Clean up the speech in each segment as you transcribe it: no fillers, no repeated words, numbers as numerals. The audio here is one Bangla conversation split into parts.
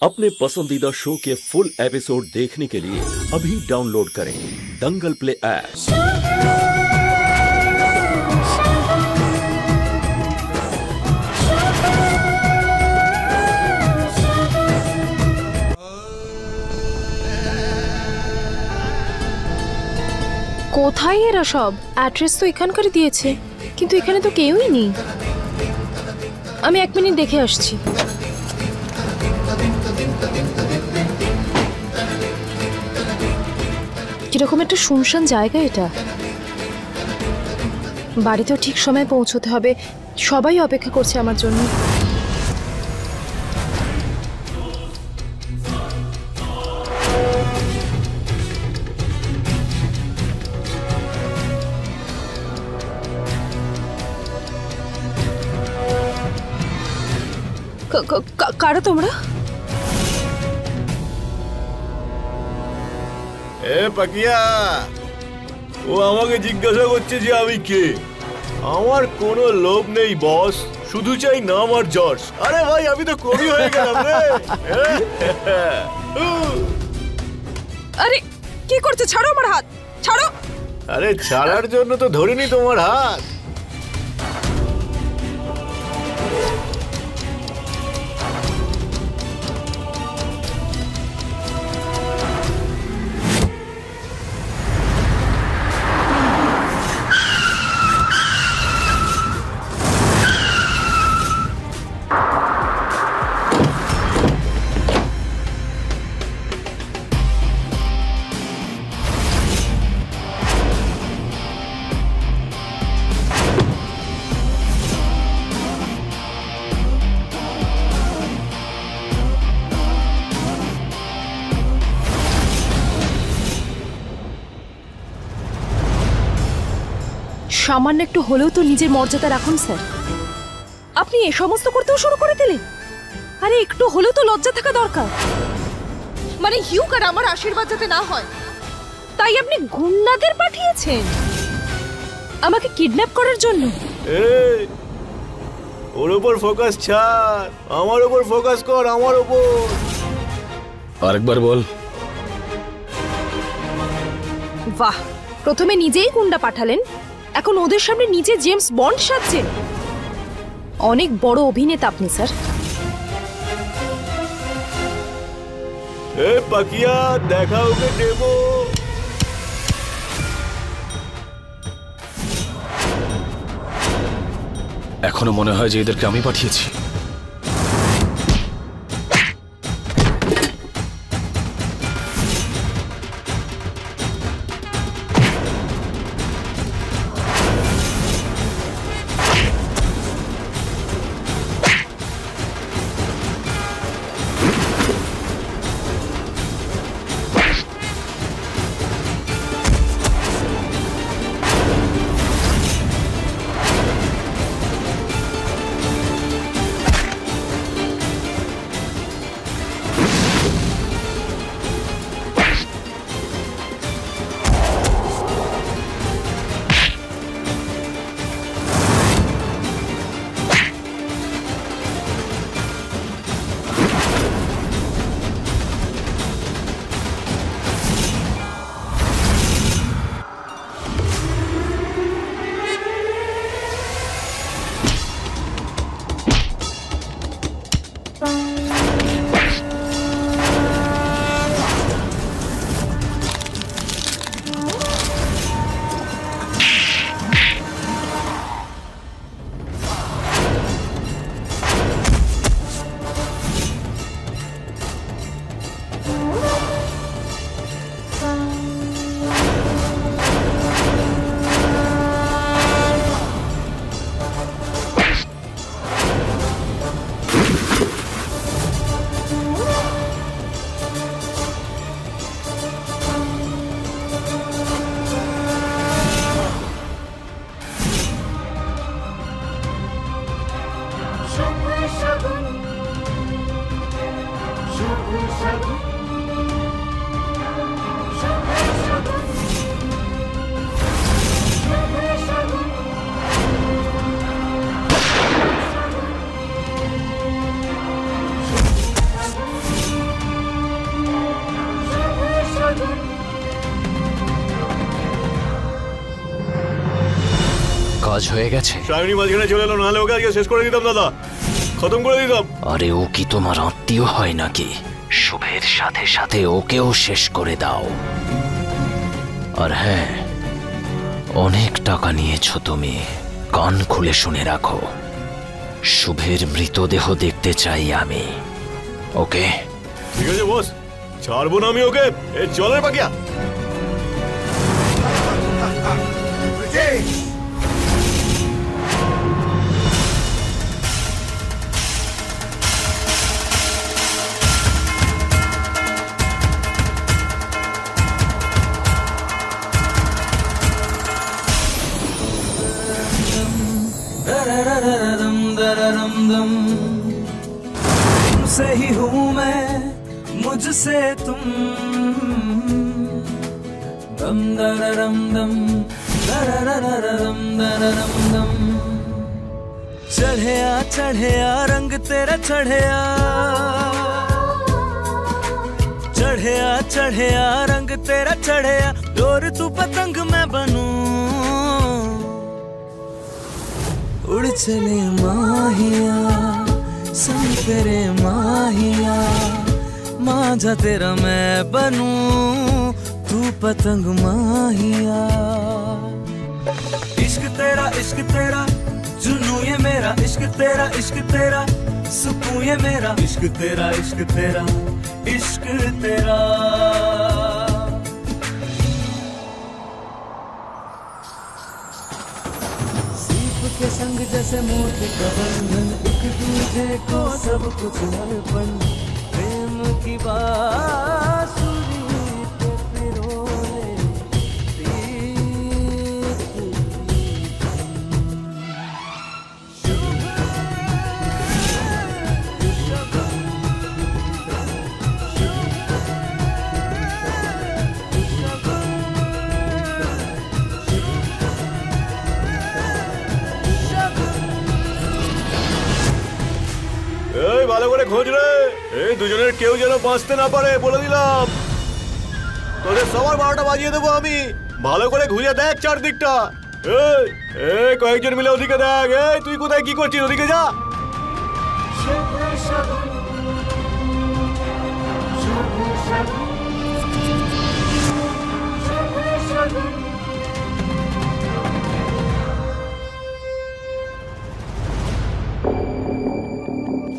अपने पसंदीदा शो के फुल एपिसोड देखने के लिए अभी डाउनलोड करें दंगल प्ले ऐप। কোথায় এরা সব? অ্যাড্রেস তো এখানকারই দিয়েছে, কিন্তু এখানে তো কেউই নেই। আমি 1 মিনিট দেখে আসছি। কিরকম একটা শুনশান জায়গা এটা। বাড়িতেও ঠিক সময় পৌঁছতে হবে, সবাই অপেক্ষা করছে আমার জন্য। কারা তোমরা? পাকিয়া, ও আমাকে জিজ্ঞাসা করছে যে আমি কে। আমার কোনো লোভ নেই বস, শুধু চাই নাম আর যশ। আরে ভাই, আমি তো কবি হয়ে গেলাম রে। আরে কি করছে? ছাড়ো আমার হাত, ছাড়ো। আরে ছাড়ার জন্য তো ধরিনি তোমার হাত। সামান্য একটু হলেও তো নিজের মর্যাদা রাখুন স্যার। আপনি এ সমস্ত করতেও শুরু করে দিলেন। আরে একটু হলেও তো লজ্জা থাকা দরকার। মানে হিউক আর আমার আশীর্বাদ যাতে না হয় তাই আপনি গুন্ডাদের পাঠিয়েছেন আমাকে কিডন্যাপ করার জন্য। ওর উপর ফোকাস ছাড়, আমার উপর ফোকাস কর, আমার উপর। আরেকবার বল। বাহ, প্রথমে নিজেই গুন্ডা পাঠালেন, এখন ওদের সামনে নিজে জেমস বন্ড সাজছেন। অনেক বড় অভিনেতা আপনি স্যার। পাকিয়া, দেখা ওকে ডেমো। এখনো মনে হয় যে এদেরকে আমি পাঠিয়েছি। কাজ হয়ে গেছে? সায়নী মাঝখানে চলে এলো, নাহলে ওকে আজকে শেষ করে দিতাম দাদা, খতম করে দিতাম। আরে ও কি তোমার আত্মীয় হয় নাকি? শুভের সাথে সাথে ওকেও শেষ করে দাও। আর হ্যাঁ, অনেক টাকা নিয়েছো তুমি, কান খুলে শুনে রাখো। শুভের মৃতদেহ দেখতে চাই আমি। ওকে? ঠিক আছে বস, ছাড়বো না আমি ওকে। এই চলের পাকিয়া। तुमसे ही हूँ मैं, मुझसे तुम। दम दररम दम दररररम दररम दम। चढ़िया चढ़िया रंग तेरा चढ़िया, चढ़िया चढ़िया रंग तेरा चढ़िया। डोर तू पतंग मैं बनूं, उड़ चले माहिया संग तेरे माहिया। मांझा तेरा मैं बनूं, तू पतंग माहिया। इश्क तेरा जुनू ये मेरा, इश्क तेरा सुकून ये मेरा। इश्क तेरा इश्क तेरा इश्क तेरा। के संग जैसे मोती का बंधन, एक दूजे को सब कुछ अर्पण। प्रेम की बांसुरी पे पिरोए এই ভালো করে খোঁজ রে, এই দুজনের কেউ যেন বাঁচতে না পারে বলে দিলাম। তোদের সবার 12টা বাজিয়ে দেবো আমি। ভালো করে ঘুরে দেখ চারদিকটা। এই কয়েকজন মিলে ওদিকে দেখ। এই তুই কোথায় কি করছিস? ওদিকে যা।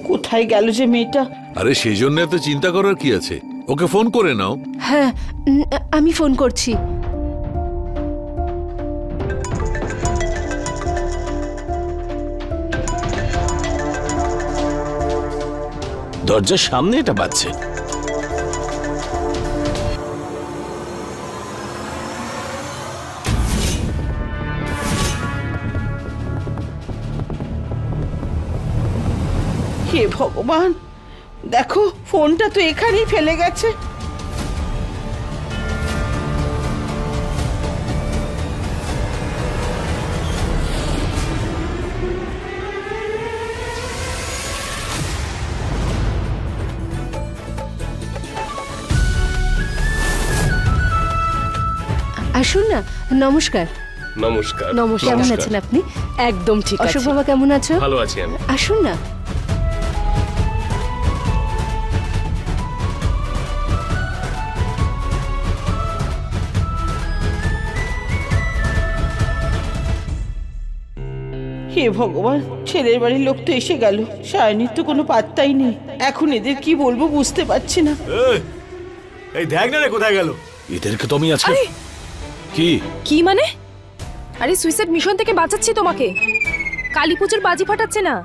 কোথায় গেল যে মেয়েটা? আরে সেই জন্য এত চিন্তা করার কি আছে, ওকে ফোন করে নাও। হ্যাঁ, আমি ফোন করছি। দরজার সামনে এটা বাজছে। হে ভগবান, দেখো ফোনটা তো এখানেই ফেলে গেছে। আসুন না। নমস্কার। নমস্কার। নমস্কার। কেমন আছেন আপনি? একদম ঠিক আছে। অশোক বাবা কেমন আছো? ভালো আছি আমি। আসুন না। হে ভগবান, ছেলের বাড়ির লোক তো এসে গেল, সায়নীর তো কোনো পাত্তাই নেই। এখন এদের কি বলবো বুঝতে পারছি না। এই দেখ না রে কোথায় গেল। এদেরকে তো আমি আজকে কি মানে? আরে সুইসাইড মিশন থেকে বাঁচাচ্ছি তোমাকে। কালী পুজোর বাজি ফাটাচ্ছে না,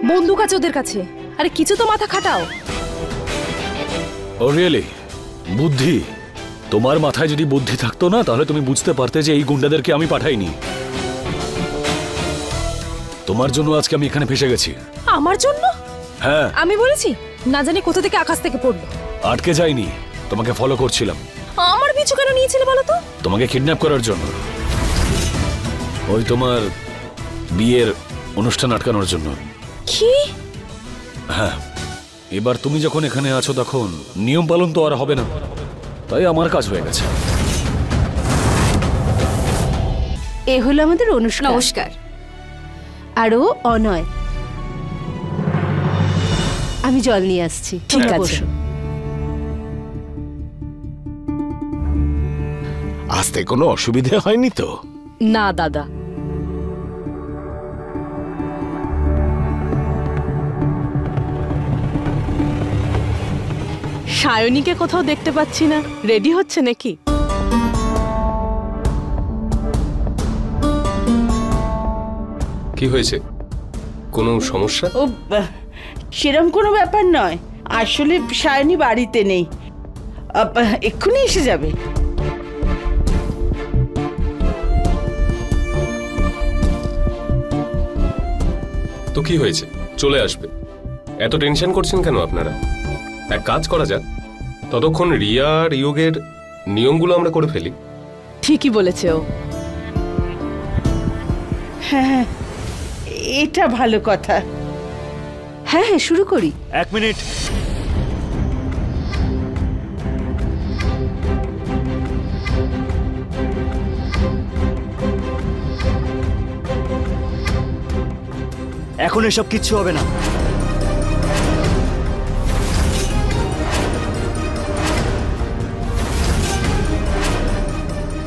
বন্দুক আছে ওদের কাছে। আরে কিছু তো মাথা খাটাও। ও রিয়েলি? বুদ্ধি? তোমার মাথায় যদি বুদ্ধি থাকতো না, তাহলে তুমি বুঝতে পারতে যে এই গুন্ডাদেরকে আমি পাঠাইনি। তোমার জন্য আজকে আমি এখানে ফেসে গেছি। আমার জন্য? হ্যাঁ। আমি বলেছি? না জানি কোথা থেকে আকাশ থেকে পড়লো। আটকে যাইনি, তোমাকে ফলো করছিলাম। আমার পিছু কেন নিয়েছিলে বলো তো? তোমাকে কিডন্যাপ করার জন্য। ওই তোমার বিয়ের অনুষ্ঠান আটকানোর জন্য। কি? হ্যাঁ, এবার তুমি যখন এখানে আছো তখন নিয়ম পালন তো আর হবে না, তাই আমার কাজ হয়ে গেছে। এ হলো আমাদের অনুষ্ঠান। নমস্কার। আর ও অনয়। আমি জল নিয়ে আসছি। ঠিক তোমরা আছে। বসো। আসতে কোনো অসুবিধে হয়নি তো? না দাদা, সায়নীকে কোথাও দেখতে পাচ্ছি না, রেডি হচ্ছে নাকি? কি হয়েছে? কোনো সমস্যা? ও সেরকম কোনো ব্যাপার নয়, আসলে সায়নী বাড়িতে নেই, এক্ষুনি এসে যাবে। তো কি হয়েছে, চলে আসবে। এত টেনশন করছেন কেন আপনারা? এক কাজ করা যাক, ততক্ষণ রিয়া আর ইয়োগের নিয়মগুলো আমরা করে ফেলি। ঠিকই বলেছে ও। হ্যাঁ, এটা ভালো কথা। হ্যাঁ হ্যাঁ, শুরু করি। 1 মিনিট। এখন এসব কিচ্ছু হবে না।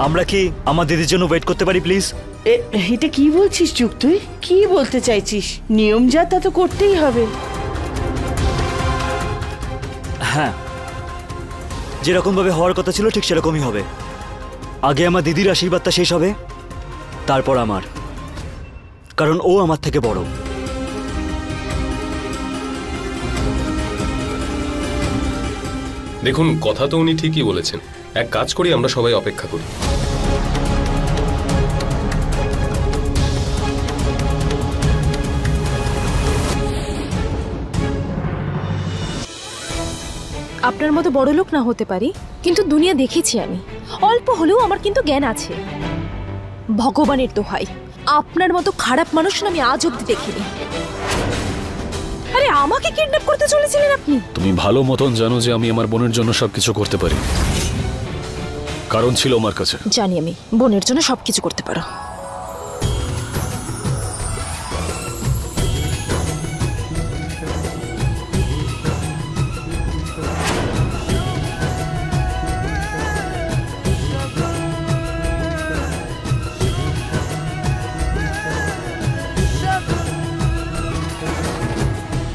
আমরা কি আমার দিদির জন্য ওয়েট করতে পারি প্লিজ? এটা কি বলছিস যুগ? তুই কি বলতে চাইছিস? নিয়ম যা তা তো করতেই হবে। হ্যাঁ, যেরকম ভাবে হওয়ার কথা ছিল ঠিক সেরকমই হবে। আগে আমার দিদির আশীর্বাদটা শেষ হবে, তারপর আমার, কারণ ও আমার থেকে বড়। দেখুন, কথা তো উনি ঠিকই বলেছেন। এক কাজ করি, আমরা সবাই অপেক্ষা করি। আপনার মতো বড় লোক না হতে পারি, কিন্তু দুনিয়া দেখেছি আমি। অল্প হলেও আমার কিন্তু জ্ঞান আছে। ভগবানের দোহাই, আপনার মতো খারাপ মানুষ না আমি আজ অব্দি দেখিনি। আরে আমাকে কিডন্যাপ করতে চলেছিলেন আপনি? তুমি ভালো মতন জানো যে আমি আমার বোনের জন্য সবকিছু করতে পারি, কারণ ছিল আমার কাছে। জানি আমি বোনের জন্য সবকিছু করতে পারো।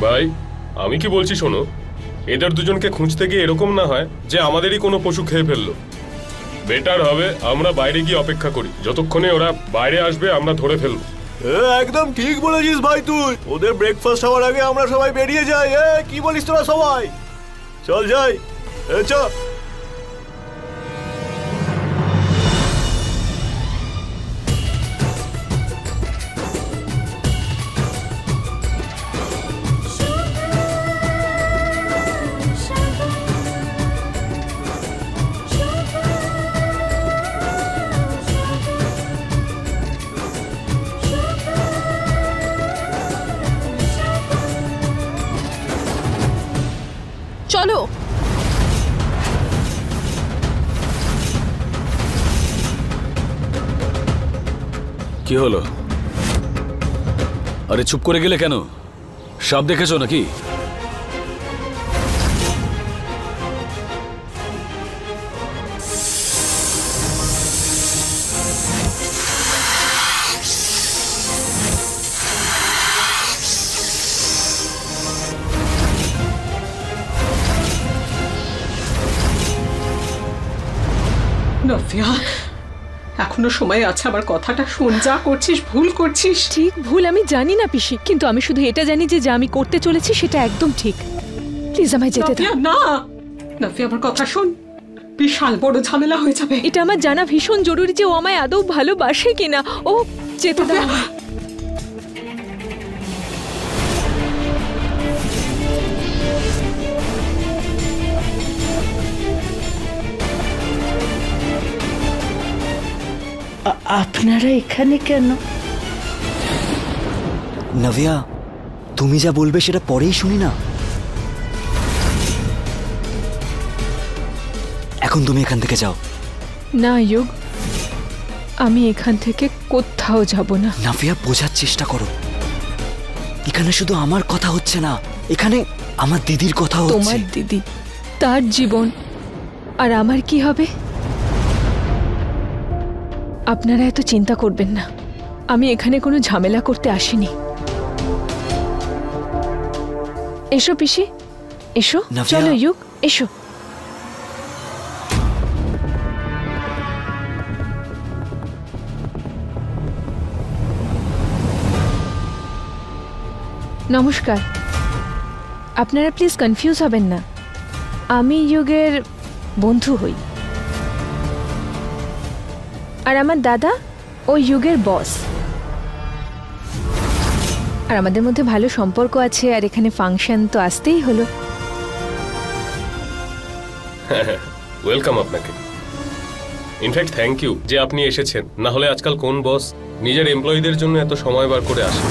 ভাই, আমি কি বলছি শোনো, এদের দুজনকে খুঁজতে গিয়ে এরকম না হয় যে আমাদেরই কোনো পশু খেয়ে ফেললো। বেটার হবে আমরা বাইরে গিয়ে অপেক্ষা করি, যতক্ষণে ওরা বাইরে আসবে আমরা ধরে ফেলবো। একদম ঠিক বলেছিস ভাই তুই। ওদের ব্রেকফাস্ট হওয়ার আগে আমরা সবাই বেরিয়ে যাই। কি বলিস তোরা সবাই? চল যাই, চল। চলো। কি হলো? আরে চুপ করে গেলে কেন? সাপ দেখেছো নাকি? নফিয়া, এখনো সময় আছে, আমার কথাটা শোন। যা করছিস ভুল করছিস। ঠিক ভুল আমি জানি না পিসি, কিন্তু আমি শুধু এটা জানি যে যা আমি করতে চলেছি সেটা একদম ঠিক। প্লিজ আমায় যেতে দাও। না নফিয়া, আমার কথা শোন, বিশাল বড় ঝামেলা হয়ে যাবে। এটা আমার জানা ভীষণ জরুরি যে ও আমায় আদৌ ভালোবাসে কিনা। ও যেতে দাও। আপনারা এখানে কেন? নভিয়া, তুমি যা বলবে সেটা পরেই শুনি না। এখন তুমি এখান থেকে যাও। না ইয়োগ, আমি এখান থেকে কোথাও যাব না। নাভিয়া, বোঝার চেষ্টা করো। এখানে শুধু আমার কথা হচ্ছে না, এখানে আমার দিদির কথা হচ্ছে। তোমার দিদি, তার জীবন, আর আমার কি হবে? আপনারা এত চিন্তা করবেন না, আমি এখানে কোনো ঝামেলা করতে আসিনি। এসো পিসি, এসো। চলো ইউক, এসো। নমস্কার। আপনারা প্লিজ কনফিউজ হবেন না, আমি যুগের বন্ধু হই, আর আমার দাদা ওই যুগের বস। আর আমাদের মধ্যে ভালো সম্পর্ক আছে, আর এখানে ফাংশন তো আসতেই হলো। ওয়েলকাম আপনাকে। ইনফ্যাক্ট থ্যাংক ইউ যে আপনি এসেছেন, না হলে আজকাল কোন বস নিজের এমপ্লয়ীদের জন্য এত সময় বার করে আসে?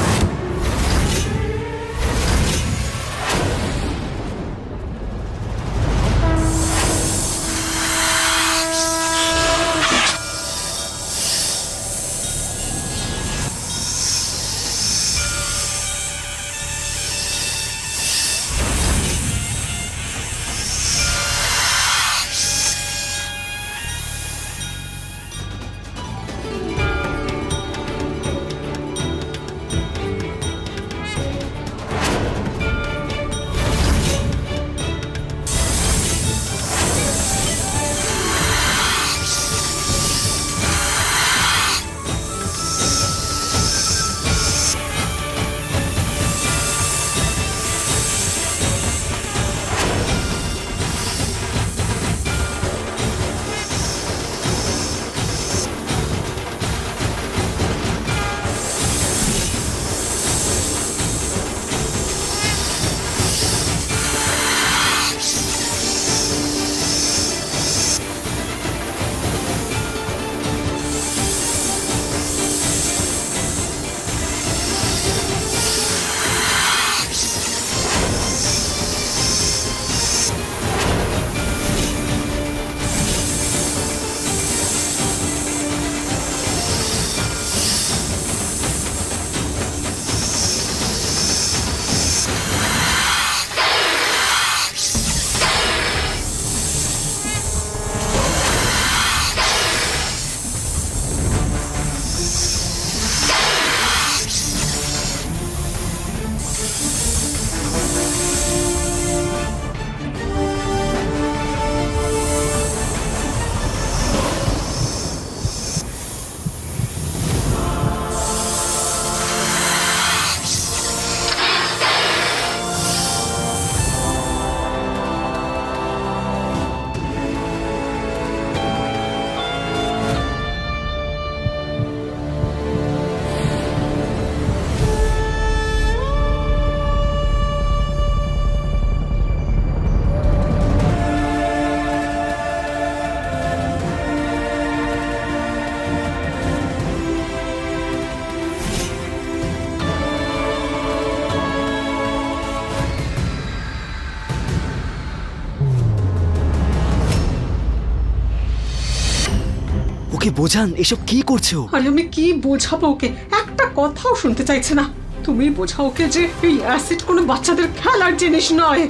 ওকে বোঝান এসব কি করছো। আরে আমি কি বোঝাবো ওকে, একটা কথাও শুনতে চাইছে না। তুমি বোঝাও ওকে যে এই অ্যাসিড কোনো বাচ্চাদের খেলার জিনিস নয়।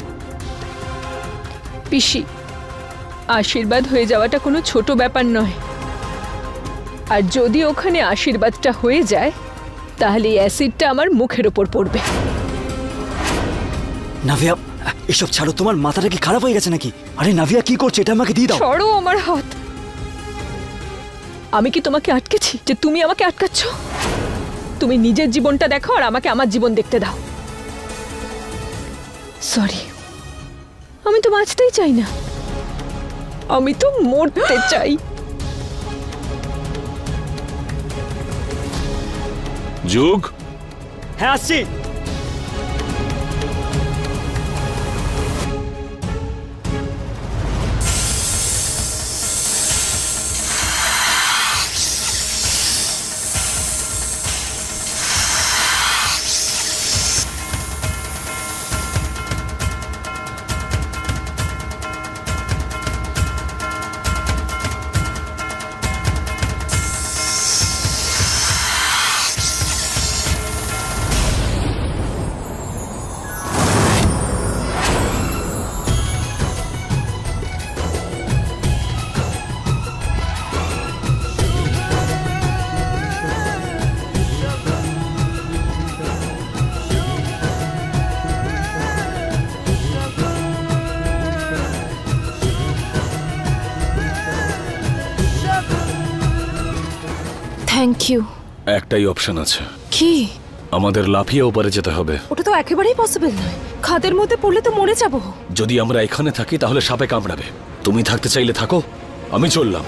পিসি, আশীর্বাদ হয়ে যাওয়াটা কোনো ছোট ব্যাপার নয়, আর যদি ওখানে আশীর্বাদটা হয়ে যায় তাহলে এই অ্যাসিডটা আমার মুখের ওপর পড়বে। নাভিয়া এসব ছাড়ো, তোমার মাথাটা কি খারাপ হয়ে গেছে নাকি? আরে নাভিয়া কি করছো, এটা আমাকে দিয়ে দাও। ছাড়ো আমার হাত। আমি কি তোমাকে আটকেছি যে তুমি আমাকে আটকাচ্ছ? তুমি নিজের জীবনটা দেখো আর আমাকে আমার জীবন দেখতে দাও। সরি, আমি তো বাঁচতেই চাই না, আমি তো মরতে চাই। যুগ, হ্যাঁ আসছি। Thank you. একটাই অপশন আছে। কি? আমাদের লাফিয়ে ওপারে যেতে হবে। ওটা তো একেবারেই পসিবল নয়, খাদের মধ্যে পড়লে তো মরে যাব। যদি আমরা এখানে থাকি তাহলে সাপে কামড়াবে। তুমি থাকতে চাইলে থাকো, আমি চললাম।